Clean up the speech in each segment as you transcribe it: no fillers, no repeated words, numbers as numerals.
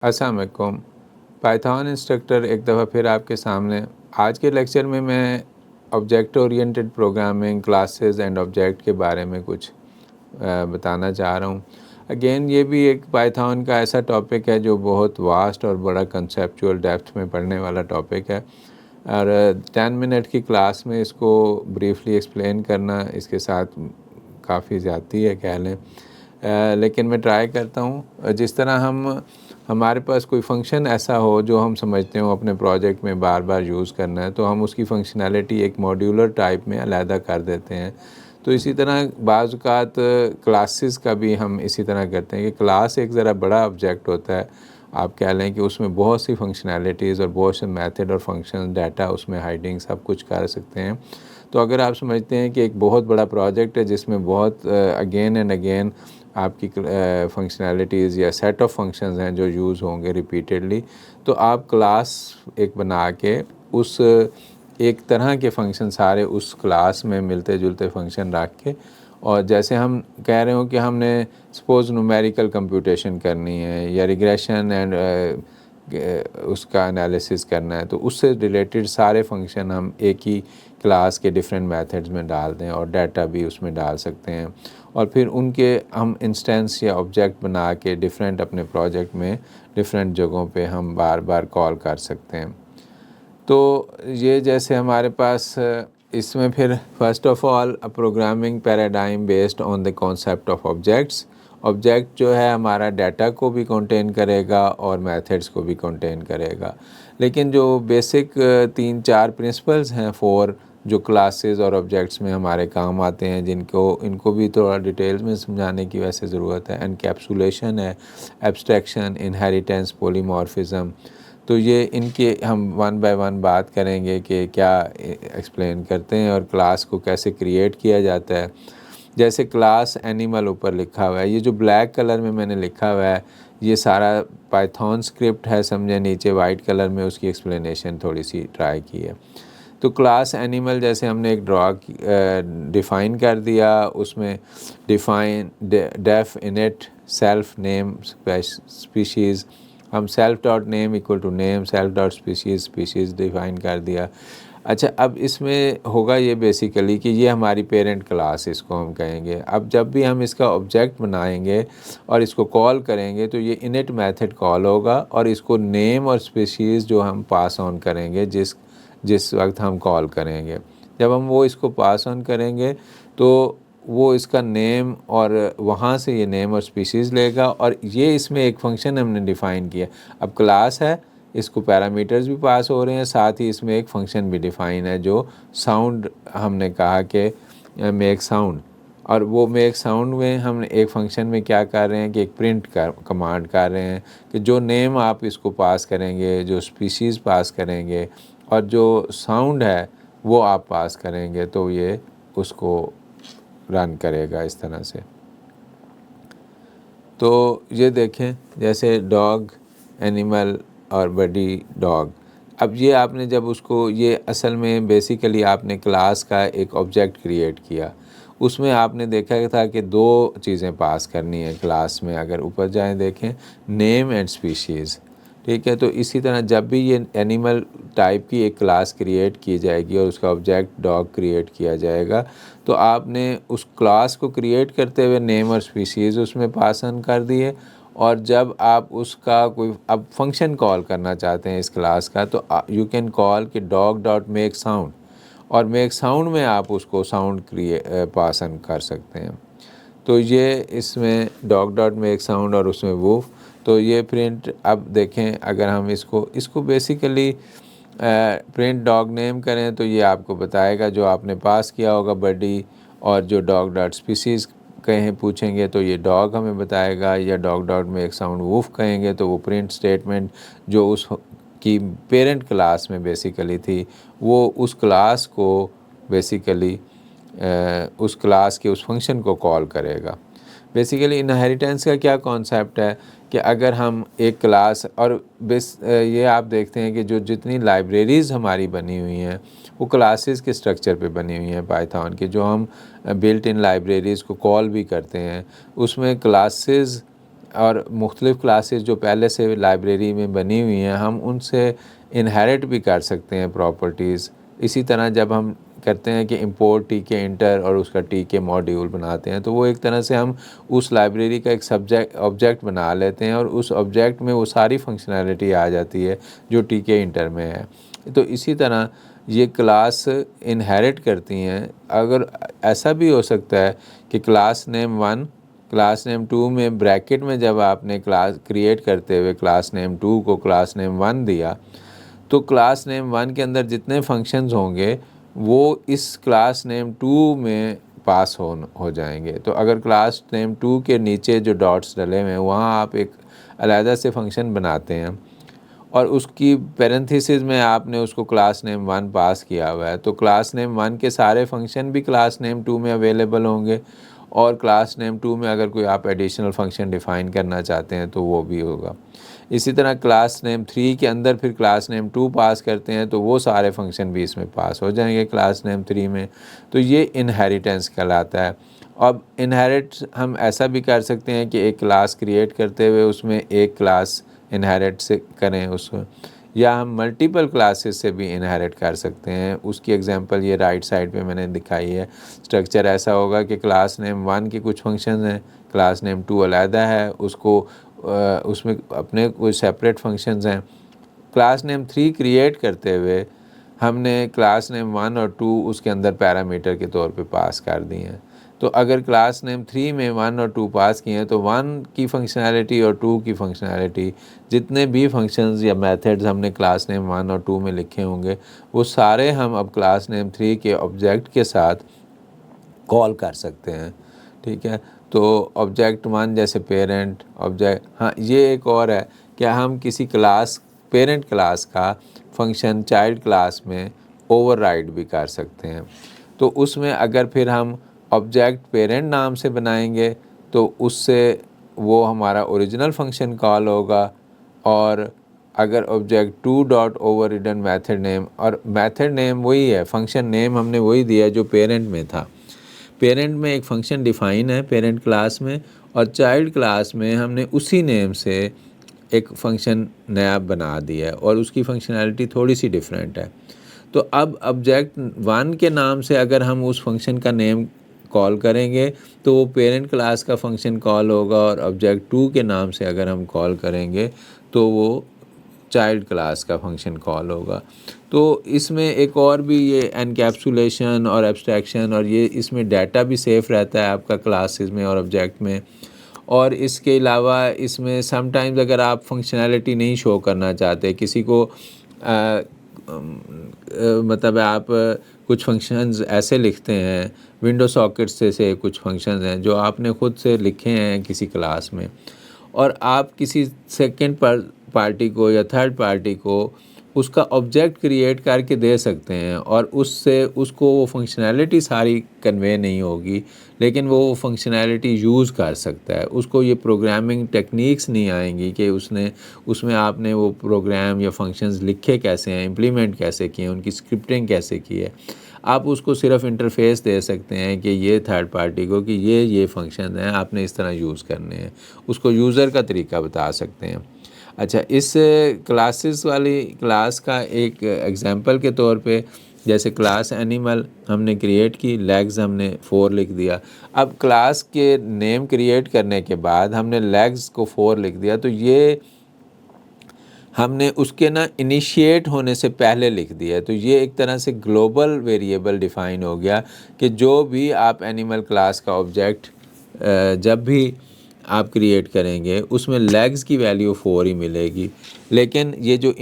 अस्सलाम वालेकुम। Python instructor एक दफ़ा फिर आपके सामने। आज के लेक्चर में मैं object oriented programming, classes and object के बारे में कुछ बताना चाह रहा हूँ। अगेन ये भी एक पाइथन का ऐसा टॉपिक है जो बहुत वास्ट और बड़ा कंसेप्चुअल डेप्थ में पढ़ने वाला टॉपिक है, और 10 मिनट की क्लास में इसको ब्रीफली एक्सप्लेन करना इसके साथ काफ़ी ज़्यादती है कह लें। लेकिन मैं ट्राई करता हूँ। जिस तरह हमारे पास कोई फंक्शन ऐसा हो जो हम समझते हो अपने प्रोजेक्ट में बार बार यूज़ करना है, तो हम उसकी फंक्शनैलिटी एक मॉड्यूलर टाइप में अलहदा कर देते हैं। तो इसी तरह बाज़ औक़ात क्लासेस का भी हम इसी तरह करते हैं कि क्लास एक ज़रा बड़ा ऑब्जेक्ट होता है। आप कह लें कि उसमें बहुत सी फंक्शनैलिटीज़ और बहुत से मेथड और फंक्शन, डाटा उसमें हाइडिंग सब कुछ कर सकते हैं। तो अगर आप समझते हैं कि एक बहुत बड़ा प्रोजेक्ट है जिसमें बहुत अगेन एंड अगेन आपकी फंक्शनैलिटीज़ या सेट ऑफ फंक्शंस हैं जो यूज़ होंगे रिपीटेडली, तो आप क्लास एक बना के उस एक तरह के फंक्शन सारे उस क्लास में मिलते जुलते फंक्शन रख के, और जैसे हम कह रहे हो कि हमने सपोज़ न्यूमेरिकल कंप्यूटेशन करनी है या रिग्रेशन एंड उसका एनालिसिस करना है, तो उससे रिलेटेड सारे फंक्शन हम एक ही क्लास के डिफरेंट मेथड्स में डाल दें और डाटा भी उसमें डाल सकते हैं, और फिर उनके हम इंस्टेंस या ऑब्जेक्ट बना के डिफरेंट अपने प्रोजेक्ट में डिफरेंट जगहों पे हम बार बार कॉल कर सकते हैं। तो ये जैसे हमारे पास इसमें फिर first of all a programming paradigm based on the concept of objects. Object जो है हमारा डाटा को भी कंटेन करेगा और मेथड्स को भी कंटेन करेगा, लेकिन जो बेसिक 3-4 प्रिंसिपल्स हैं 4 जो क्लासेस और ऑब्जेक्ट्स में हमारे काम आते हैं, इनको भी थोड़ा डिटेल्स में समझाने की वैसे ज़रूरत है। एनकैप्सुलेशन है, एब्स्ट्रैक्शन, इनहेरिटेंस, पॉलीमॉर्फिज्म। तो ये इनके हम वन बाय वन बात करेंगे कि क्या एक्सप्लेन करते हैं और क्लास को कैसे क्रिएट किया जाता है। जैसे क्लास एनिमल ऊपर लिखा हुआ है, ये जो ब्लैक कलर में मैंने लिखा हुआ है ये सारा पाइथन स्क्रिप्ट है, समझे। नीचे वाइट कलर में उसकी एक्सप्लेनेशन थोड़ी सी ट्राई की है। तो क्लास एनिमल जैसे हमने एक डिफ़ाइन कर दिया, उसमें define def init self name species, हम self dot name equal to name, self dot species species define कर दिया। अच्छा, अब इसमें होगा ये बेसिकली कि ये हमारी पेरेंट क्लास इसको हम कहेंगे। अब जब भी हम इसका ऑब्जेक्ट बनाएंगे और इसको कॉल करेंगे तो ये इनिट मेथड कॉल होगा, और इसको नेम और स्पीशीज़ जो हम पास ऑन करेंगे जिस वक्त हम कॉल करेंगे, जब हम वो इसको पास ऑन करेंगे तो वो इसका नेम और वहाँ से ये नेम और स्पीशीज़ लेगा, और ये इसमें एक फ़ंक्शन हमने डिफ़ाइन किया। अब क्लास है, इसको पैरामीटर्स भी पास हो रहे हैं, साथ ही इसमें एक फ़ंक्शन भी डिफ़ाइन है जो साउंड, हमने कहा कि मेक साउंड, और वो मेक साउंड में हम एक फ़ंक्शन में क्या कर रहे हैं कि एक प्रिंट का कमांड कर रहे हैं कि जो नेम आप इसको पास करेंगे, जो स्पीशीज़ पास करेंगे और जो साउंड है वो आप पास करेंगे, तो ये उसको रन करेगा इस तरह से। तो ये देखें जैसे डॉग, एनिमल और बडी डॉग। अब ये आपने जब उसको, ये असल में बेसिकली आपने क्लास का एक ऑब्जेक्ट क्रिएट किया, उसमें आपने देखा था कि 2 चीज़ें पास करनी है क्लास में। अगर ऊपर जाएं देखें, नेम एंड स्पीशीज़, ठीक है। तो इसी तरह जब भी ये एनिमल टाइप की एक क्लास क्रिएट की जाएगी और उसका ऑब्जेक्ट डॉग क्रिएट किया जाएगा, तो आपने उस क्लास को क्रिएट करते हुए नेम और स्पीशीज़ उसमें पास ऑन कर दिए, और जब आप उसका कोई अब फंक्शन कॉल करना चाहते हैं इस क्लास का, तो यू कैन कॉल कि डॉग डॉट मेक साउंड, और मेक साउंड में आप उसको साउंड पास ऑन कर सकते हैं। तो ये इसमें डॉग डॉट मेक साउंड और उसमें वूफ, तो ये प्रिंट। अब देखें अगर हम इसको बेसिकली प्रिंट डॉग नेम करें तो ये आपको बताएगा जो आपने पास किया होगा बडी, और जो डॉग डॉट स्पीशीज़ कहें पूछेंगे तो ये डॉग हमें बताएगा, या डॉग डॉट में एक साउंड वूफ कहेंगे तो वो प्रिंट स्टेटमेंट जो उस की पेरेंट क्लास में बेसिकली थी, वो उस क्लास को बेसिकली उस क्लास के उस फंक्शन को कॉल करेगा। बेसिकली इनहेरिटेंस का क्या कॉन्सेप्ट है कि अगर हम एक क्लास, और ये आप देखते हैं कि जो जितनी लाइब्रेरीज़ हमारी बनी हुई हैं वो क्लासेस के स्ट्रक्चर पे बनी हुई हैं पाइथन की, जो हम बिल्ट इन लाइब्रेरीज़ को कॉल भी करते हैं, उसमें क्लासेस और मुख्तलिफ़ क्लासेस जो पहले से लाइब्रेरी में बनी हुई हैं, हम उनसे इनहेरिट भी कर सकते हैं प्रॉपर्टीज़। इसी तरह जब हम करते हैं कि इंपोर्ट टीके इंटर और उसका टीके मॉड्यूल बनाते हैं, तो वो एक तरह से हम उस लाइब्रेरी का एक ऑब्जेक्ट बना लेते हैं और उस ऑब्जेक्ट में वो सारी फंक्शनैलिटी आ जाती है जो टीके इंटर में है। तो इसी तरह ये क्लास इनहेरिट करती हैं। अगर ऐसा भी हो सकता है कि क्लास नेम 1 क्लास नेम 2 में ब्रैकेट में जब आपने क्लास क्रिएट करते हुए क्लास नेम 2 को क्लास नेम 1 दिया, तो क्लास नेम 1 के अंदर जितने फंक्शंस होंगे वो इस क्लास नेम 2 में पास हो जाएंगे। तो अगर क्लास नेम 2 के नीचे जो डॉट्स डले हुए हैं वहाँ आप एक अलहदा से फंक्शन बनाते हैं और उसकी पैरेंथेसिस में आपने उसको क्लास नेम 1 पास किया हुआ है, तो क्लास नेम 1 के सारे फंक्शन भी क्लास नेम 2 में अवेलेबल होंगे और क्लास नेम 2 में अगर कोई आप एडिशनल फंक्शन डिफ़ाइन करना चाहते हैं तो वो भी होगा। इसी तरह क्लास नेम 3 के अंदर फिर क्लास नेम 2 पास करते हैं तो वो सारे फंक्शन भी इसमें पास हो जाएंगे क्लास नेम 3 में। तो ये इनहेरिटेंस कहलाता है। अब इनहेरिट हम ऐसा भी कर सकते हैं कि एक क्लास क्रिएट करते हुए उसमें एक क्लास इनहेरिट से करें उसको, या हम मल्टीपल क्लासेस से भी इनहेरिट कर सकते हैं। उसकी एग्जांपल ये राइट साइड पे मैंने दिखाई है। स्ट्रक्चर ऐसा होगा कि क्लास नेम 1 के कुछ फंक्शंस हैं, क्लास नेम 2 अलहदा है, उसको उसमें अपने कोई सेपरेट फंक्शंस हैं। क्लास नेम 3 क्रिएट करते हुए हमने क्लास नेम 1 और 2 उसके अंदर पैरामीटर के तौर पे पास कर दिए हैं। तो अगर क्लास नेम 3 में 1 और 2 पास किए हैं तो 1 की फंक्शनैलिटी और 2 की फंक्शनैलिटी, जितने भी फंक्शंस या मेथड्स हमने क्लास नेम 1 और 2 में लिखे होंगे वो सारे हम अब क्लास नेम 3 के ऑब्जेक्ट के साथ कॉल कर सकते हैं। ठीक है, तो ऑब्जेक्ट 1 जैसे पेरेंट ऑब्जेक्ट, हाँ ये एक और है कि हम किसी क्लास पेरेंट क्लास का फंक्शन चाइल्ड क्लास में ओवरराइड भी कर सकते हैं। तो उसमें अगर फिर हम ऑब्जेक्ट पेरेंट नाम से बनाएंगे तो उससे वो हमारा ओरिजिनल फंक्शन कॉल होगा, और अगर object 2 dot over ridden method name, और मैथड नेम वही है, फंक्शन नेम हमने वही दिया जो पेरेंट में था। पेरेंट में एक फ़ंक्शन डिफ़ाइन है पेरेंट क्लास में, और चाइल्ड क्लास में हमने उसी नेम से एक फ़ंक्शन नया बना दिया है और उसकी फंक्शनैलिटी थोड़ी सी डिफरेंट है। तो अब ऑब्जेक्ट 1 के नाम से अगर हम उस फंक्शन का नेम कॉल करेंगे तो वो पेरेंट क्लास का फंक्शन कॉल होगा, और ऑब्जेक्ट 2 के नाम से अगर हम कॉल करेंगे तो वो चाइल्ड क्लास का फंक्शन कॉल होगा। तो इसमें एक और भी ये एनकैप्सुलेशन और एब्स्ट्रैक्शन, और ये इसमें डाटा भी सेफ़ रहता है आपका क्लासेस में और ऑब्जेक्ट में। और इसके अलावा इसमें समटाइम्स अगर आप फंक्शनैलिटी नहीं शो करना चाहते किसी को, मतलब आप कुछ फंक्शंस ऐसे लिखते हैं, विंडो सॉकेट से कुछ फंक्शंस हैं जो आपने ख़ुद से लिखे हैं किसी क्लास में, और आप किसी सेकंड पार्टी को या थर्ड पार्टी को उसका ऑब्जेक्ट क्रिएट करके दे सकते हैं, और उससे उसको वो फंक्शनैलिटी सारी कन्वे नहीं होगी लेकिन वो फंक्शनैलिटी यूज़ कर सकता है। उसको ये प्रोग्रामिंग टेक्निक्स नहीं आएंगी कि उसमें आपने वो प्रोग्राम या फंक्शंस लिखे कैसे हैं, इम्प्लीमेंट कैसे किए हैं, उनकी स्क्रिप्टिंग कैसे की है। आप उसको सिर्फ इंटरफेस दे सकते हैं कि ये थर्ड पार्टी को कि ये फंक्शन हैं आपने इस तरह यूज़ करने हैं, उसको यूज़र का तरीका बता सकते हैं। अच्छा, इस क्लासेस वाली क्लास का एक एग्जांपल के तौर पे जैसे क्लास एनिमल हमने क्रिएट की, लेग्स हमने 4 लिख दिया। अब क्लास के नेम क्रिएट करने के बाद हमने लेग्स को 4 लिख दिया, तो ये हमने उसके ना इनिशिएट होने से पहले लिख दिया। तो ये एक तरह से ग्लोबल वेरिएबल डिफ़ाइन हो गया कि जो भी आप एनिमल क्लास का ऑब्जेक्ट जब भी आप क्रिएट करेंगे उसमें लेग्स की वैल्यू 4 ही मिलेगी। लेकिन ये जो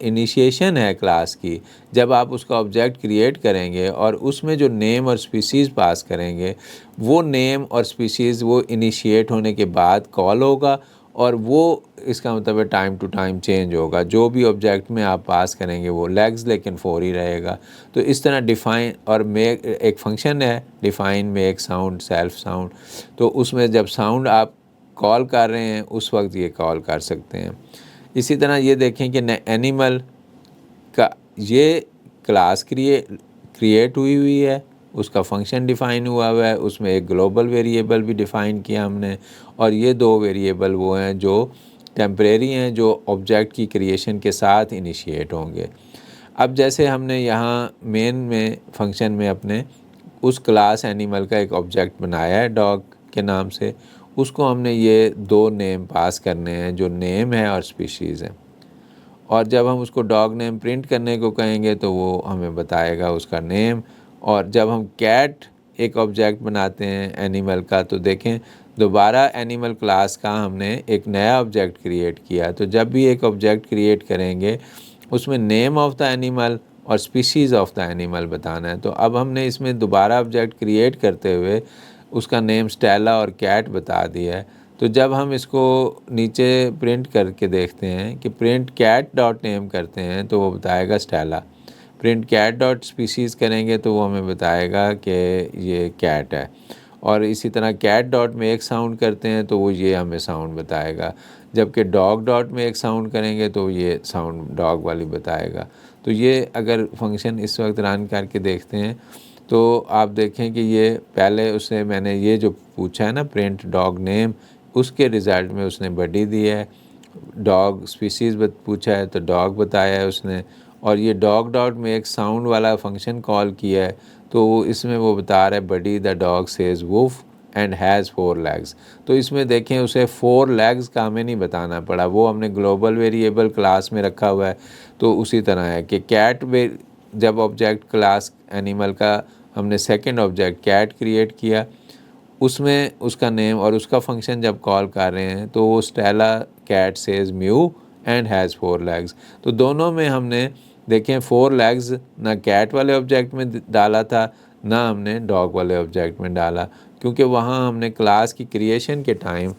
इनिशिएशन है क्लास की, जब आप उसका ऑब्जेक्ट क्रिएट करेंगे और उसमें जो नेम और स्पीशीज़ पास करेंगे, वो नेम और स्पीशीज़ वो इनिशिएट होने के बाद कॉल होगा, और वो इसका मतलब है टाइम टू टाइम चेंज होगा। जो भी ऑब्जेक्ट में आप पास करेंगे वो लेग्स लेकिन 4 ही रहेगा। तो इस तरह डिफ़ाइन और मेक एक फंक्शन है define make sound self sound, तो उसमें जब साउंड आप कॉल कर रहे हैं उस वक्त ये कॉल कर सकते हैं। इसी तरह ये देखें कि एनिमल का ये क्लास क्रिएट हुई है उसका फंक्शन डिफ़ाइन हुआ है, उसमें एक ग्लोबल वेरिएबल भी डिफ़ाइन किया हमने, और ये 2 वेरिएबल वो हैं जो टेम्परेरी हैं, जो ऑब्जेक्ट की क्रिएशन के साथ इनिशिएट होंगे। अब जैसे हमने यहाँ मेन में फंक्शन में अपने उस क्लास एनिमल का एक ऑब्जेक्ट बनाया है डॉग के नाम से, उसको हमने ये 2 नेम पास करने हैं जो नेम है और स्पीशीज़ है। और जब हम उसको डॉग नेम प्रिंट करने को कहेंगे तो वो हमें बताएगा उसका नेम। और जब हम कैट एक ऑब्जेक्ट बनाते हैं एनिमल का, तो देखें दोबारा एनिमल क्लास का हमने एक नया ऑब्जेक्ट क्रिएट किया। तो जब भी एक ऑब्जेक्ट क्रिएट करेंगे उसमें नेम ऑफ़ द एनिमल और स्पीशीज़ ऑफ़ द एनिमल बताना है। तो अब हमने इसमें दोबारा ऑब्जेक्ट क्रिएट करते हुए उसका नेम स्टेला और कैट बता दिया है। तो जब हम इसको नीचे प्रिंट करके देखते हैं कि प्रिंट कैट डॉट नेम करते हैं तो वो बताएगा Stella, print cat dot species करेंगे तो वो हमें बताएगा कि ये कैट है। और इसी तरह कैट डॉट में एक साउंड करते हैं तो वो ये हमें साउंड बताएगा, जबकि डॉग डॉट में एक साउंड करेंगे तो ये साउंड डॉग वाली बताएगा। तो ये अगर फंक्शन इस वक्त रन करके देखते हैं तो आप देखें कि ये पहले उसने मैंने ये जो पूछा है ना प्रिंट डॉग नेम, उसके रिज़ल्ट में उसने बडी दी है। डॉग स्पीशीज़ पूछा है तो डॉग बताया है उसने। और ये डॉग डॉट में एक साउंड वाला फंक्शन कॉल किया है तो इसमें वो बता रहा है buddy the dog says woof and has 4 legs. तो इसमें देखें उसे 4 लेग्स का हमें नहीं बताना पड़ा, वो हमने ग्लोबल वेरिएबल क्लास में रखा हुआ है। तो उसी तरह है कि कैट जब ऑब्जेक्ट क्लास एनिमल का हमने सेकंड ऑब्जेक्ट कैट क्रिएट किया, उसमें उसका नेम और उसका फंक्शन जब कॉल कर रहे हैं तो वो Stella cat says mew and has 4 legs. तो दोनों में हमने देखें 4 लेग्स ना कैट वाले ऑब्जेक्ट में डाला था, ना हमने डॉग वाले ऑब्जेक्ट में डाला, क्योंकि वहाँ हमने क्लास की क्रिएशन के टाइम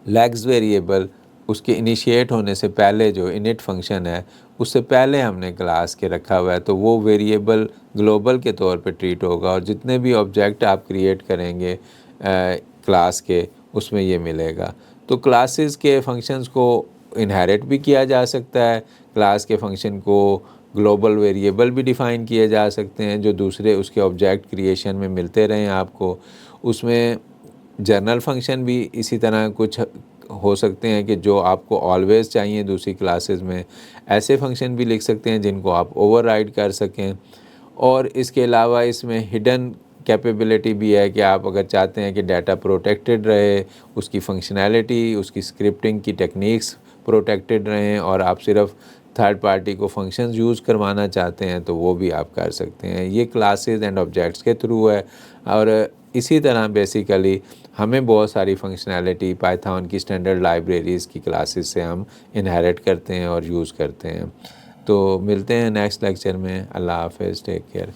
लेग्स वेरिएबल उसके इनिशिएट होने से पहले जो इनिट फंक्शन है उससे पहले हमने क्लास के रखा हुआ है, तो वो वेरिएबल ग्लोबल के तौर पे ट्रीट होगा और जितने भी ऑब्जेक्ट आप क्रिएट करेंगे क्लास के उसमें ये मिलेगा। तो क्लासेस के फंक्शंस को इनहेरिट भी किया जा सकता है, क्लास के फंक्शन को ग्लोबल वेरिएबल भी डिफ़ाइन किए जा सकते हैं जो दूसरे उसके ऑब्जेक्ट क्रिएशन में मिलते रहें आपको। उसमें जर्नल फंक्शन भी इसी तरह कुछ हो सकते हैं कि जो आपको ऑलवेज़ चाहिए दूसरी क्लासेस में, ऐसे फंक्शन भी लिख सकते हैं जिनको आप ओवरराइड कर सकें। और इसके अलावा इसमें हिडन कैपेबिलिटी भी है कि आप अगर चाहते हैं कि डाटा प्रोटेक्टेड रहे, उसकी फंक्शनैलिटी, उसकी स्क्रिप्टिंग की टेक्निक्स प्रोटेक्टेड रहें और आप सिर्फ थर्ड पार्टी को फंक्शंस यूज़ करवाना चाहते हैं तो वो भी आप कर सकते हैं। ये क्लासेस एंड ऑब्जेक्ट्स के थ्रू है। और इसी तरह बेसिकली हमें बहुत सारी फंक्शनैलिटी पाइथन की स्टैंडर्ड लाइब्रेरीज़ की क्लासेस से हम इनहेरिट करते हैं और यूज़ करते हैं। तो मिलते हैं नेक्स्ट लेक्चर में। अल्लाह हाफ़िज़, टेक केयर।